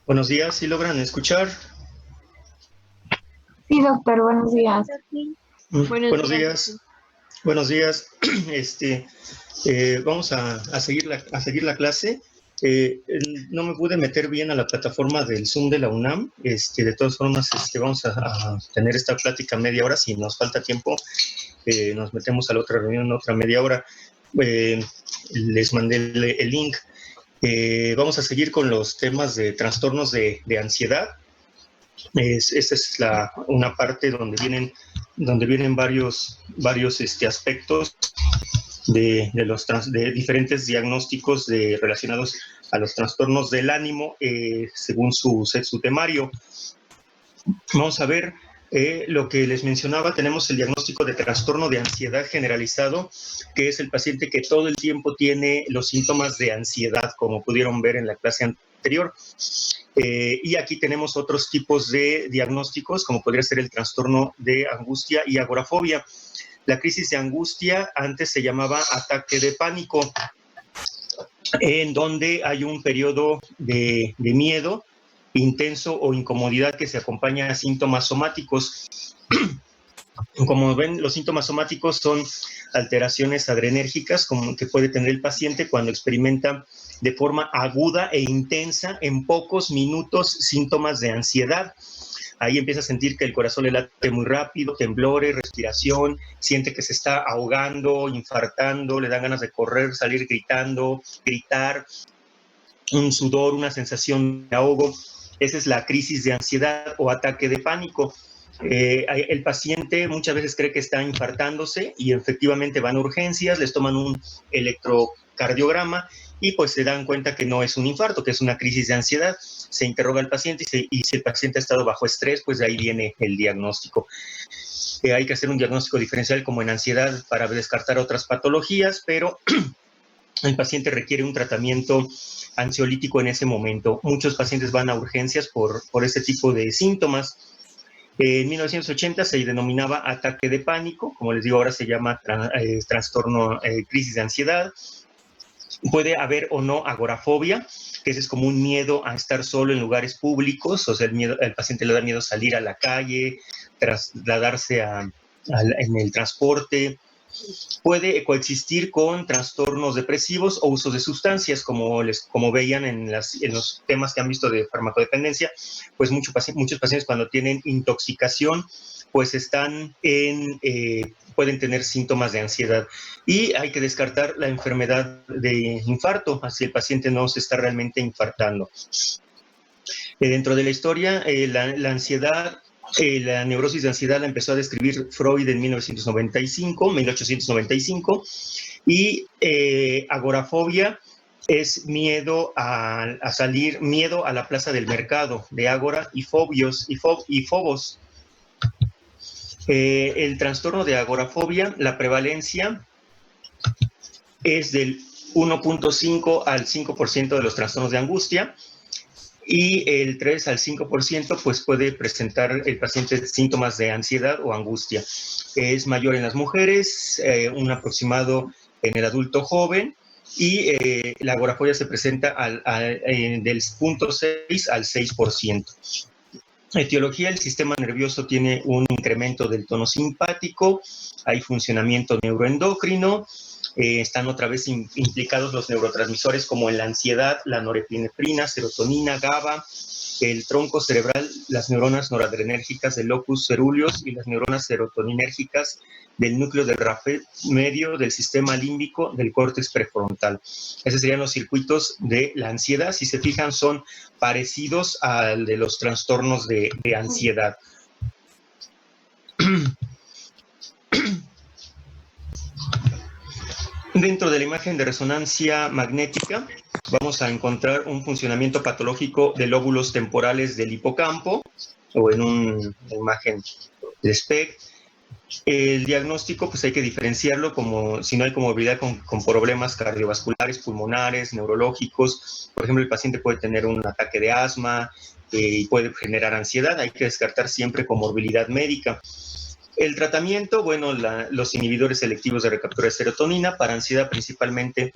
Buenos días, ¿sí logran escuchar? Sí, doctor, buenos días. Buenos Buenos días, días, buenos días. Este, vamos a seguir la clase. No me pude meter bien a la plataforma del Zoom de la UNAM. De todas formas, vamos a tener esta plática media hora. Si nos falta tiempo, nos metemos a la otra reunión en otra media hora. Les mandé el link. Vamos a seguir con los temas de trastornos de ansiedad. Esta es una parte donde vienen varios aspectos de diferentes diagnósticos relacionados a los trastornos del ánimo según su temario. Vamos a ver lo que les mencionaba. Tenemos el diagnóstico de trastorno de ansiedad generalizado, que es el paciente que todo el tiempo tiene los síntomas de ansiedad, como pudieron ver en la clase anterior. Y aquí tenemos otros tipos de diagnósticos, como podría ser el trastorno de angustia y agorafobia. La crisis de angustia antes se llamaba ataque de pánico, en donde hay un periodo de miedo intenso o incomodidad que se acompaña a síntomas somáticos. Como ven, los síntomas somáticos son alteraciones adrenérgicas como que puede tener el paciente cuando experimenta de forma aguda e intensa en pocos minutos síntomas de ansiedad. Ahí empieza a sentir que el corazón le late muy rápido, temblores, respiración, siente que se está ahogando, infartando, le dan ganas de correr, salir gritando, gritar, un sudor, una sensación de ahogo. Esa es la crisis de ansiedad o ataque de pánico. El paciente muchas veces cree que está infartándose y efectivamente van a urgencias, les toman un electrocardiograma y pues se dan cuenta que no es un infarto, que es una crisis de ansiedad. Se interroga al paciente y si el paciente ha estado bajo estrés, pues de ahí viene el diagnóstico. Hay que hacer un diagnóstico diferencial como en ansiedad para descartar otras patologías, pero el paciente requiere un tratamiento ansiolítico en ese momento. Muchos pacientes van a urgencias por este tipo de síntomas. En 1980 se denominaba ataque de pánico, como les digo, ahora se llama trastorno, crisis de ansiedad. Puede haber o no agorafobia, que ese es como un miedo a estar solo en lugares públicos, o sea, el paciente le da miedo salir a la calle, trasladarse en el transporte. Puede coexistir con trastornos depresivos o usos de sustancias, como veían en los temas que han visto de farmacodependencia, pues muchos pacientes cuando tienen intoxicación, pues pueden tener síntomas de ansiedad. Y hay que descartar la enfermedad de infarto, así el paciente no se está realmente infartando. Dentro de la historia, la ansiedad, la neurosis de ansiedad la empezó a describir Freud en 1895, y agorafobia es miedo a salir, miedo a la plaza del mercado, de agora y phobos. El trastorno de agorafobia, la prevalencia es del 1.5 al 5% de los trastornos de angustia, y el 3 al 5% pues puede presentar el paciente síntomas de ansiedad o angustia. Es mayor en las mujeres, un aproximado en el adulto joven, y la agorafobia se presenta del 0.6 al 6%. Etiología: el sistema nervioso tiene un incremento del tono simpático, hay funcionamiento neuroendocrino, están otra vez implicados los neurotransmisores como en la ansiedad, la norepinefrina, serotonina, GABA, el tronco cerebral, las neuronas noradrenérgicas del locus coeruleus y las neuronas serotoninérgicas del núcleo del rafe medio, del sistema límbico, del córtex prefrontal. Esos serían los circuitos de la ansiedad. Si se fijan, son parecidos al de los trastornos de ansiedad. Dentro de la imagen de resonancia magnética vamos a encontrar un funcionamiento patológico de lóbulos temporales del hipocampo, o en una imagen de SPECT. El diagnóstico, pues hay que diferenciarlo como si no hay comorbilidad con problemas cardiovasculares, pulmonares, neurológicos. Por ejemplo, el paciente puede tener un ataque de asma y puede generar ansiedad. Hay que descartar siempre comorbilidad médica. El tratamiento, bueno, los inhibidores selectivos de recaptura de serotonina, para ansiedad principalmente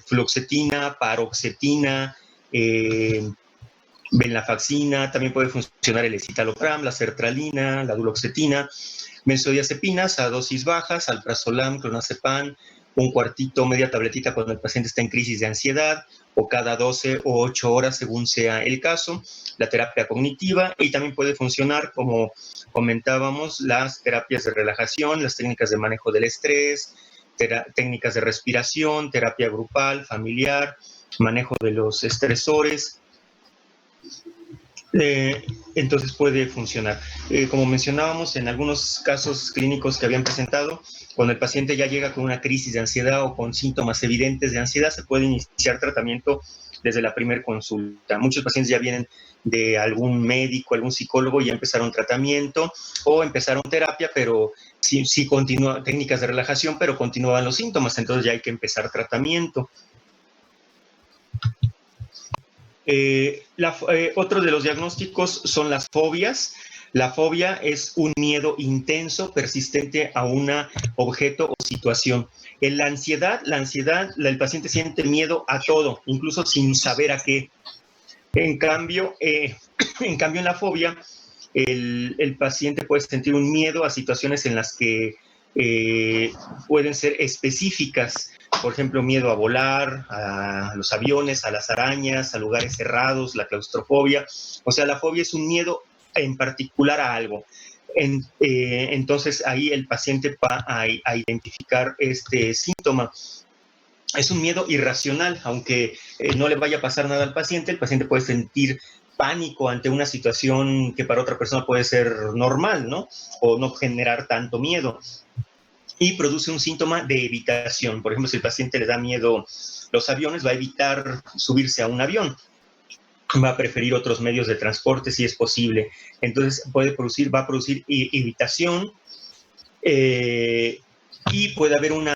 fluoxetina, paroxetina, venlafaxina, también puede funcionar el escitalopram, la sertralina, la duloxetina, benzodiazepinas a dosis bajas, alprazolam, clonazepam, un cuartito, media tabletita cuando el paciente está en crisis de ansiedad, o cada 12 o 8 horas según sea el caso, la terapia cognitiva, y también puede funcionar, como comentábamos, las terapias de relajación, las técnicas de manejo del estrés, técnicas de respiración, terapia grupal, familiar, manejo de los estresores. Entonces puede funcionar. Como mencionábamos, en algunos casos clínicos que habían presentado, cuando el paciente ya llega con una crisis de ansiedad o con síntomas evidentes de ansiedad, se puede iniciar tratamiento desde la primera consulta. Muchos pacientes ya vienen de algún médico, algún psicólogo, y ya empezaron tratamiento o empezaron terapia, pero sí continúa técnicas de relajación, pero continúan los síntomas, entonces ya hay que empezar tratamiento. Otro de los diagnósticos son las fobias. La fobia es un miedo intenso, persistente a un objeto o situación. En la ansiedad, el paciente siente miedo a todo, incluso sin saber a qué. En cambio, en la fobia, el paciente puede sentir un miedo a situaciones en las que pueden ser específicas. Por ejemplo, miedo a volar, a los aviones, a las arañas, a lugares cerrados, la claustrofobia. O sea, la fobia es un miedo en particular a algo. Entonces, ahí el paciente va a identificar este síntoma. Es un miedo irracional, aunque no le vaya a pasar nada al paciente, el paciente puede sentir pánico ante una situación que para otra persona puede ser normal, ¿no? O no generar tanto miedo. Y produce un síntoma de evitación. Por ejemplo, si el paciente le da miedo los aviones, va a evitar subirse a un avión. Va a preferir otros medios de transporte si es posible. Entonces va a producir evitación y puede haber una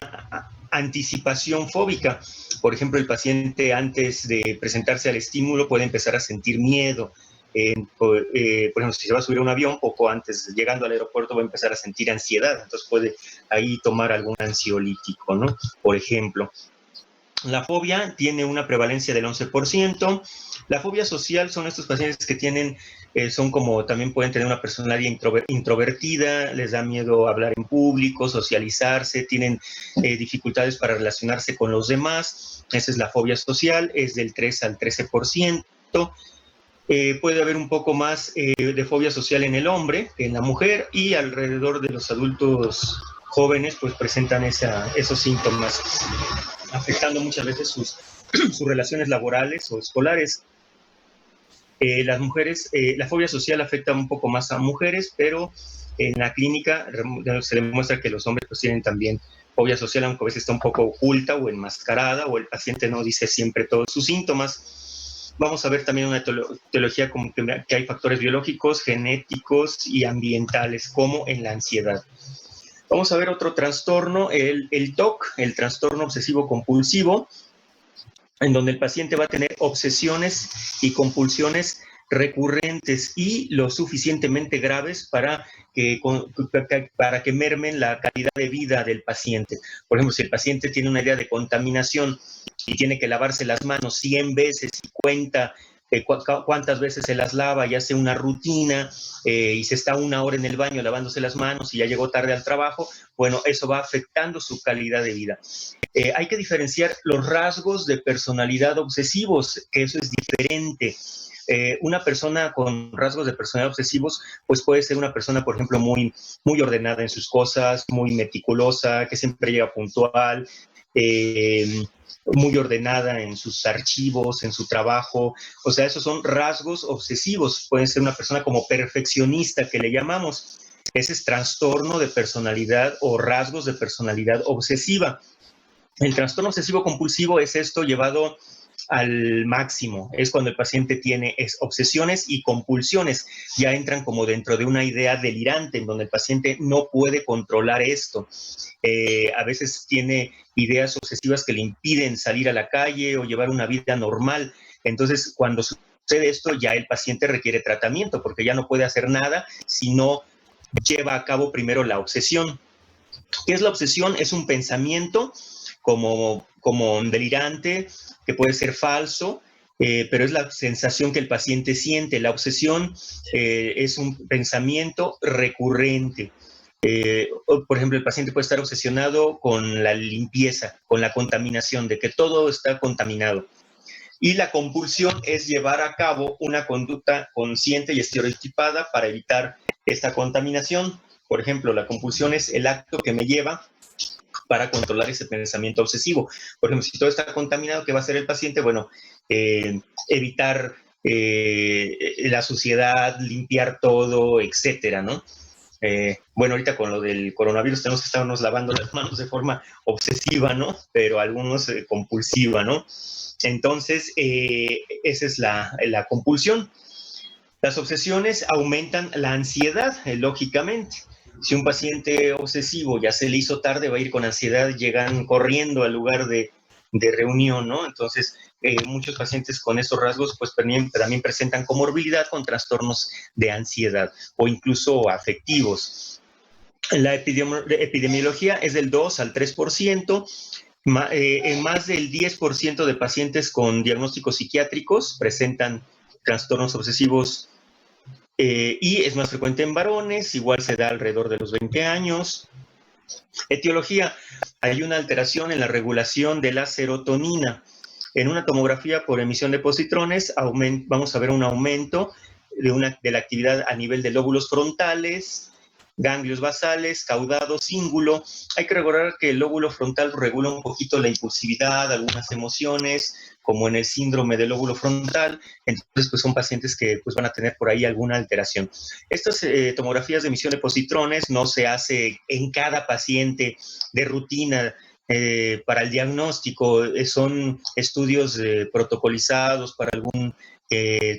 anticipación fóbica. Por ejemplo, el paciente antes de presentarse al estímulo puede empezar a sentir miedo. Por ejemplo, si se va a subir a un avión, poco antes, llegando al aeropuerto, va a empezar a sentir ansiedad. Entonces puede ahí tomar algún ansiolítico, ¿no? Por ejemplo. La fobia tiene una prevalencia del 11%. La fobia social son estos pacientes que tienen, son como, también pueden tener una personalidad introvertida, les da miedo hablar en público, socializarse, tienen dificultades para relacionarse con los demás. Esa es la fobia social, es del 3 al 13%. Puede haber un poco más de fobia social en el hombre que en la mujer, y alrededor de los adultos jóvenes pues presentan esos síntomas, afectando muchas veces sus relaciones laborales o escolares. Las mujeres, la fobia social afecta un poco más a mujeres, pero en la clínica se demuestra que los hombres pues tienen también fobia social, aunque a veces está un poco oculta o enmascarada, o el paciente no dice siempre todos sus síntomas. Vamos a ver también una etiología como que hay factores biológicos, genéticos y ambientales, como en la ansiedad. Vamos a ver otro trastorno, el TOC, el trastorno obsesivo compulsivo, en donde el paciente va a tener obsesiones y compulsiones recurrentes y lo suficientemente graves para que mermen la calidad de vida del paciente. Por ejemplo, si el paciente tiene una idea de contaminación y tiene que lavarse las manos 100 veces y cuenta cuántas veces se las lava y hace una rutina, y se está 1 hora en el baño lavándose las manos y ya llegó tarde al trabajo, bueno, eso va afectando su calidad de vida. Hay que diferenciar los rasgos de personalidad obsesivos, que eso es diferente. Una persona con rasgos de personalidad obsesivos, pues puede ser una persona, por ejemplo, muy ordenada en sus cosas, muy meticulosa, que siempre llega puntual, muy ordenada en sus archivos, en su trabajo. O sea, esos son rasgos obsesivos. Puede ser una persona como perfeccionista, que le llamamos. Ese es trastorno de personalidad o rasgos de personalidad obsesiva. El trastorno obsesivo compulsivo es esto llevado al máximo. Es cuando el paciente tiene obsesiones y compulsiones. Ya entran como dentro de una idea delirante, en donde el paciente no puede controlar esto. A veces tiene ideas obsesivas que le impiden salir a la calle o llevar una vida normal. Entonces, cuando sucede esto, ya el paciente requiere tratamiento, porque ya no puede hacer nada si no lleva a cabo primero la obsesión. ¿Qué es la obsesión? Es un pensamiento como delirante, que puede ser falso, pero es la sensación que el paciente siente. La obsesión es un pensamiento recurrente. Por ejemplo, el paciente puede estar obsesionado con la limpieza, con la contaminación, de que todo está contaminado. Y la compulsión es llevar a cabo una conducta consciente y estereotipada para evitar esta contaminación. Por ejemplo, la compulsión es el acto que me lleva para controlar ese pensamiento obsesivo. Por ejemplo, si todo está contaminado, ¿qué va a hacer el paciente? Bueno, evitar la suciedad, limpiar todo, etcétera, ¿no? Bueno, ahorita con lo del coronavirus tenemos que estarnos lavando las manos de forma obsesiva, ¿no? Pero algunos compulsiva, ¿no? Entonces, esa es la compulsión. Las obsesiones aumentan la ansiedad, lógicamente. Si un paciente obsesivo ya se le hizo tarde, va a ir con ansiedad, llegan corriendo al lugar de reunión, ¿no? Entonces, muchos pacientes con estos rasgos pues también presentan comorbilidad con trastornos de ansiedad o incluso afectivos. La epidemiología es del 2 al 3%. En más del 10% de pacientes con diagnósticos psiquiátricos presentan trastornos obsesivos y es más frecuente en varones, igual se da alrededor de los 20 años. Etiología, hay una alteración en la regulación de la serotonina. En una tomografía por emisión de positrones vamos a ver un aumento de la actividad a nivel de lóbulos frontales, ganglios basales, caudado, cíngulo. Hay que recordar que el lóbulo frontal regula un poquito la impulsividad, algunas emociones, como en el síndrome del lóbulo frontal. Entonces, pues son pacientes que pues, van a tener por ahí alguna alteración. Estas tomografías de emisión de positrones no se hace en cada paciente de rutina. Para el diagnóstico, son estudios protocolizados para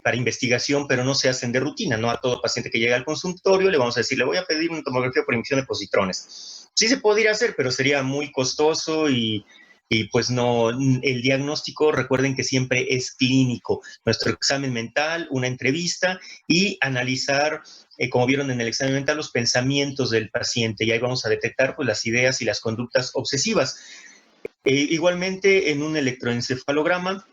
para investigación, pero no se hacen de rutina. No a todo paciente que llega al consultorio le vamos a decir, le voy a pedir una tomografía por emisión de positrones. Sí se podría hacer, pero sería muy costoso y pues no, el diagnóstico, recuerden que siempre es clínico. Nuestro examen mental, una entrevista y analizar, como vieron en el examen mental, los pensamientos del paciente. Y ahí vamos a detectar pues, las ideas y las conductas obsesivas. Igualmente, en un electroencefalograma,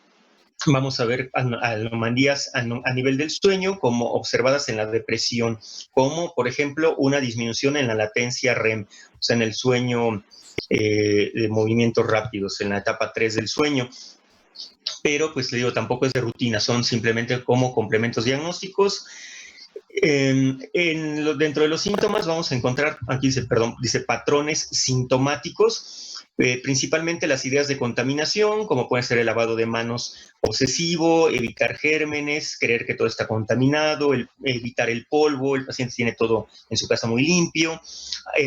vamos a ver anomalías a nivel del sueño como observadas en la depresión, como por ejemplo una disminución en la latencia REM, o sea, en el sueño de movimientos rápidos, en la etapa 3 del sueño. Pero pues le digo, tampoco es de rutina, son simplemente como complementos diagnósticos. Dentro de los síntomas vamos a encontrar, aquí dice patrones sintomáticos, principalmente las ideas de contaminación, como puede ser el lavado de manos obsesivo, evitar gérmenes, creer que todo está contaminado, evitar el polvo, el paciente tiene todo en su casa muy limpio.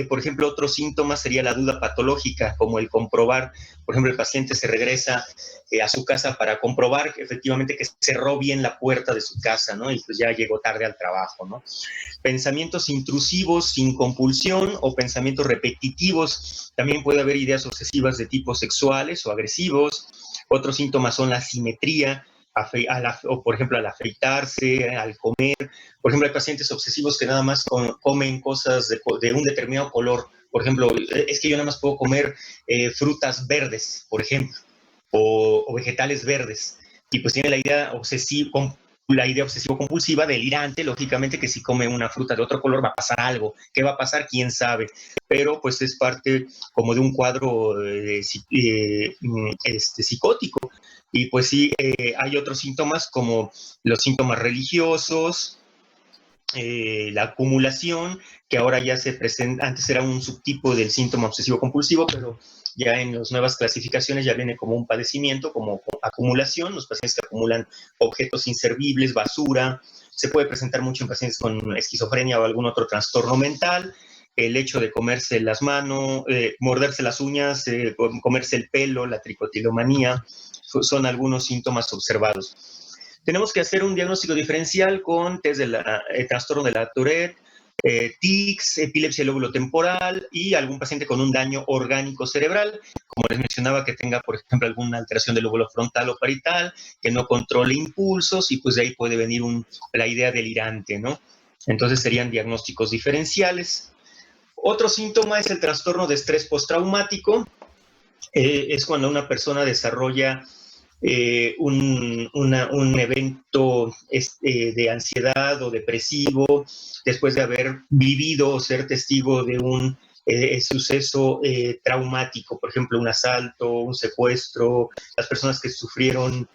Por ejemplo, otro síntoma sería la duda patológica, como el comprobar, por ejemplo, el paciente se regresa a su casa para comprobar efectivamente que cerró bien la puerta de su casa, ¿no? Y pues ya llegó tarde al trabajo, ¿no? Pensamientos intrusivos sin compulsión o pensamientos repetitivos. También puede haber ideas obsesivas de tipo sexuales o agresivos. Otros síntomas son la simetría, o por ejemplo al afeitarse, al comer. Por ejemplo, hay pacientes obsesivos que nada más comen cosas de un determinado color. Por ejemplo, es que yo nada más puedo comer frutas verdes, por ejemplo, o vegetales verdes. Y pues tiene la idea obsesivo-compulsiva delirante, lógicamente que si come una fruta de otro color va a pasar algo. ¿Qué va a pasar? ¿Quién sabe? Pero pues es parte como de un cuadro psicótico. Y pues sí, hay otros síntomas como los síntomas religiosos, la acumulación, que ahora ya se presenta, antes era un subtipo del síntoma obsesivo-compulsivo, pero ya en las nuevas clasificaciones ya viene como un padecimiento, como acumulación, los pacientes que acumulan objetos inservibles, basura. Se puede presentar mucho en pacientes con esquizofrenia o algún otro trastorno mental. El hecho de comerse las manos, morderse las uñas, comerse el pelo, la tricotilomanía, son algunos síntomas observados. Tenemos que hacer un diagnóstico diferencial con test del trastorno de la Tourette, tics, epilepsia del lóbulo temporal y algún paciente con un daño orgánico cerebral, como les mencionaba, que tenga, por ejemplo, alguna alteración del lóbulo frontal o parietal, que no controle impulsos y pues de ahí puede venir la idea delirante, ¿no? Entonces serían diagnósticos diferenciales. Otro síntoma es el trastorno de estrés postraumático. Es cuando una persona desarrolla un evento de ansiedad o depresivo, después de haber vivido o ser testigo de un suceso traumático, por ejemplo, un asalto, un secuestro, las personas que sufrieron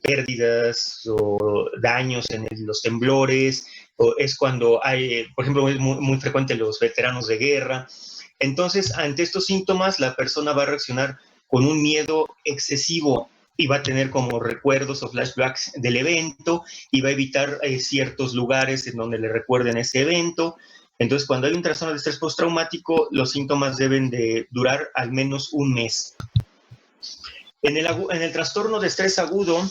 pérdidas o daños en los temblores, o es cuando hay, por ejemplo, es muy frecuente los veteranos de guerra. Entonces, ante estos síntomas, la persona va a reaccionar con un miedo excesivo y va a tener como recuerdos o flashbacks del evento y va a evitar ciertos lugares en donde le recuerden ese evento. Entonces, cuando hay un trastorno de estrés postraumático, los síntomas deben de durar al menos un mes. En el trastorno de estrés agudo,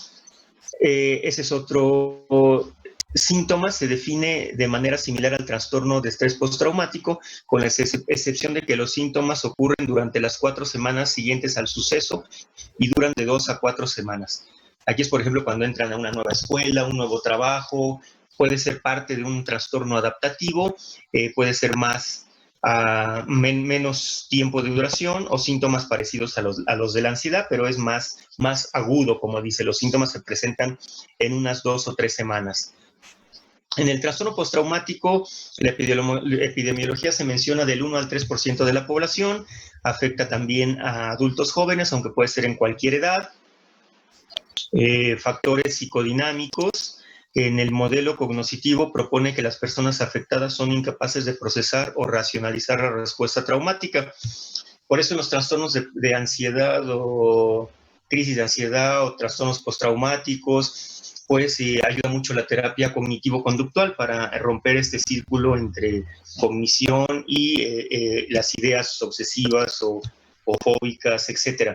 ese es otro síntoma, se define de manera similar al trastorno de estrés postraumático, con la excepción de que los síntomas ocurren durante las 4 semanas siguientes al suceso y duran de 2 a 4 semanas. Aquí es, por ejemplo, cuando entran a una nueva escuela, un nuevo trabajo, puede ser parte de un trastorno adaptativo, puede ser menos tiempo de duración o síntomas parecidos a los de la ansiedad, pero es más agudo, como dice, los síntomas se presentan en unas 2 o 3 semanas. En el trastorno postraumático, la epidemiología se menciona del 1 al 3% de la población, afecta también a adultos jóvenes, aunque puede ser en cualquier edad. Factores psicodinámicos. En el modelo cognoscitivo propone que las personas afectadas son incapaces de procesar o racionalizar la respuesta traumática. Por eso en los trastornos de ansiedad o crisis de ansiedad o trastornos postraumáticos, pues ayuda mucho la terapia cognitivo-conductual para romper este círculo entre cognición y las ideas obsesivas o fóbicas, etcétera.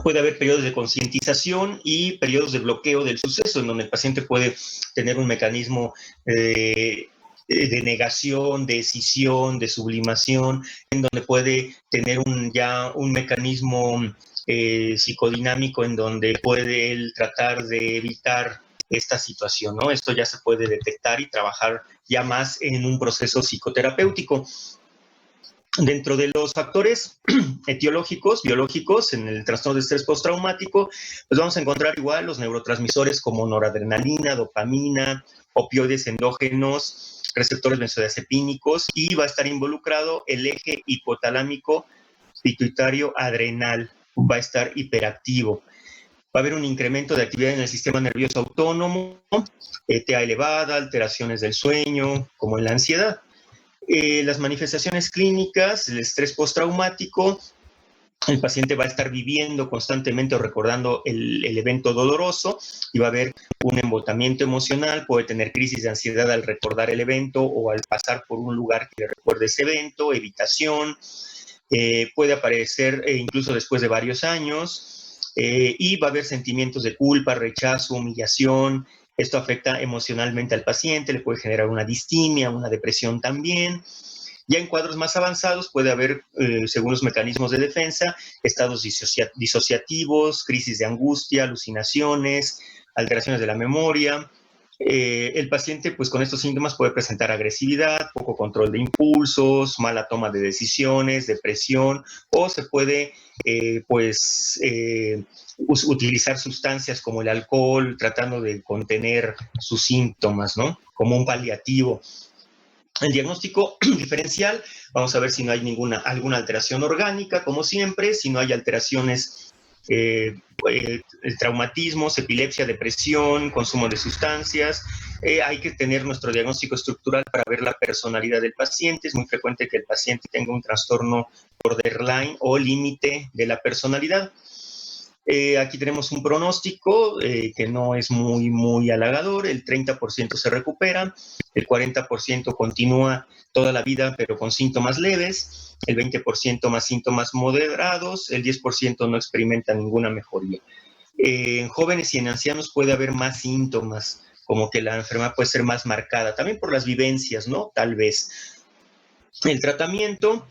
Puede haber periodos de concientización y periodos de bloqueo del suceso, en donde el paciente puede tener un mecanismo de negación, de escisión, de sublimación, en donde puede tener un mecanismo psicodinámico en donde puede él tratar de evitar esta situación, ¿no? Esto ya se puede detectar y trabajar ya más en un proceso psicoterapéutico. Dentro de los factores etiológicos, biológicos, en el trastorno de estrés postraumático, pues vamos a encontrar igual los neurotransmisores como noradrenalina, dopamina, opioides endógenos, receptores benzodiazepínicos, y va a estar involucrado el eje hipotalámico pituitario adrenal, va a estar hiperactivo. Va a haber un incremento de actividad en el sistema nervioso autónomo, ETA elevada, alteraciones del sueño, como en la ansiedad. Las manifestaciones clínicas, el estrés postraumático, el paciente va a estar viviendo constantemente o recordando el evento doloroso y va a haber un embotamiento emocional, puede tener crisis de ansiedad al recordar el evento o al pasar por un lugar que le recuerde ese evento, evitación, puede aparecer incluso después de varios años y va a haber sentimientos de culpa, rechazo, humillación. Esto afecta emocionalmente al paciente, le puede generar una distimia, una depresión también. Ya en cuadros más avanzados puede haber, según los mecanismos de defensa, estados disociativos, crisis de angustia, alucinaciones, alteraciones de la memoria. El paciente, pues con estos síntomas puede presentar agresividad, poco control de impulsos, mala toma de decisiones, depresión, o se puede, utilizar sustancias como el alcohol, tratando de contener sus síntomas, ¿no? Como un paliativo. El diagnóstico diferencial, vamos a ver si no hay alguna alteración orgánica, como siempre, si no hay alteraciones, traumatismos, epilepsia, depresión, consumo de sustancias. Hay que tener nuestro diagnóstico estructural para ver la personalidad del paciente. Es muy frecuente que el paciente tenga un trastorno borderline o límite de la personalidad. Aquí tenemos un pronóstico que no es muy halagador, el 30% se recupera, el 40% continúa toda la vida pero con síntomas leves, el 20% más síntomas moderados, el 10% no experimenta ninguna mejoría. En jóvenes y en ancianos puede haber más síntomas, como que la enfermedad puede ser más marcada, también por las vivencias, ¿no? Tal vez. El tratamiento,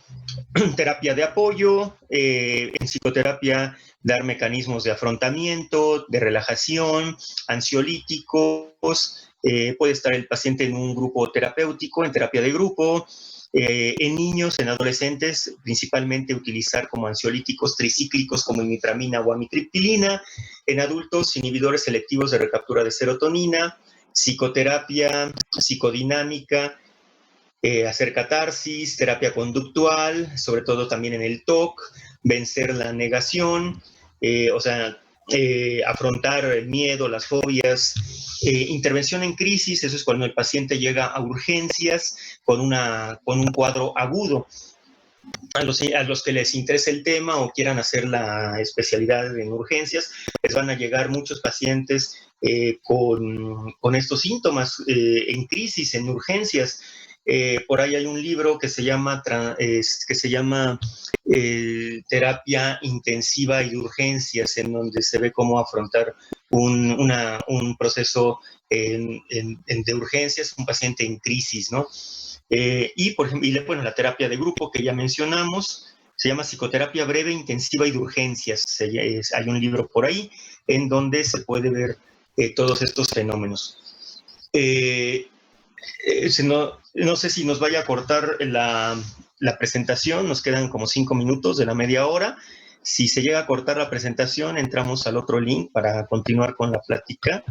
terapia de apoyo, en psicoterapia dar mecanismos de afrontamiento, de relajación, ansiolíticos, puede estar el paciente en un grupo terapéutico, en terapia de grupo, En niños, en adolescentes, principalmente utilizar como ansiolíticos tricíclicos como imipramina o amitriptilina. En adultos, inhibidores selectivos de recaptura de serotonina, psicoterapia, psicodinámica, hacer catarsis, terapia conductual, sobre todo también en el TOC, vencer la negación, afrontar el miedo, las fobias, intervención en crisis, eso es cuando el paciente llega a urgencias con un cuadro agudo. A los que les interese el tema o quieran hacer la especialidad en urgencias, les van a llegar muchos pacientes con estos síntomas en crisis, en urgencias. Por ahí hay un libro que se llama Terapia Intensiva y de Urgencias, en donde se ve cómo afrontar un proceso de urgencias, un paciente en crisis, ¿no? Y, por ejemplo, la terapia de grupo que ya mencionamos, se llama Psicoterapia Breve, Intensiva y de Urgencias. Hay un libro por ahí en donde se puede ver todos estos fenómenos. No sé si nos vaya a cortar la presentación, nos quedan como 5 minutos de la media hora. Si se llega a cortar la presentación, entramos al otro link para continuar con la plática.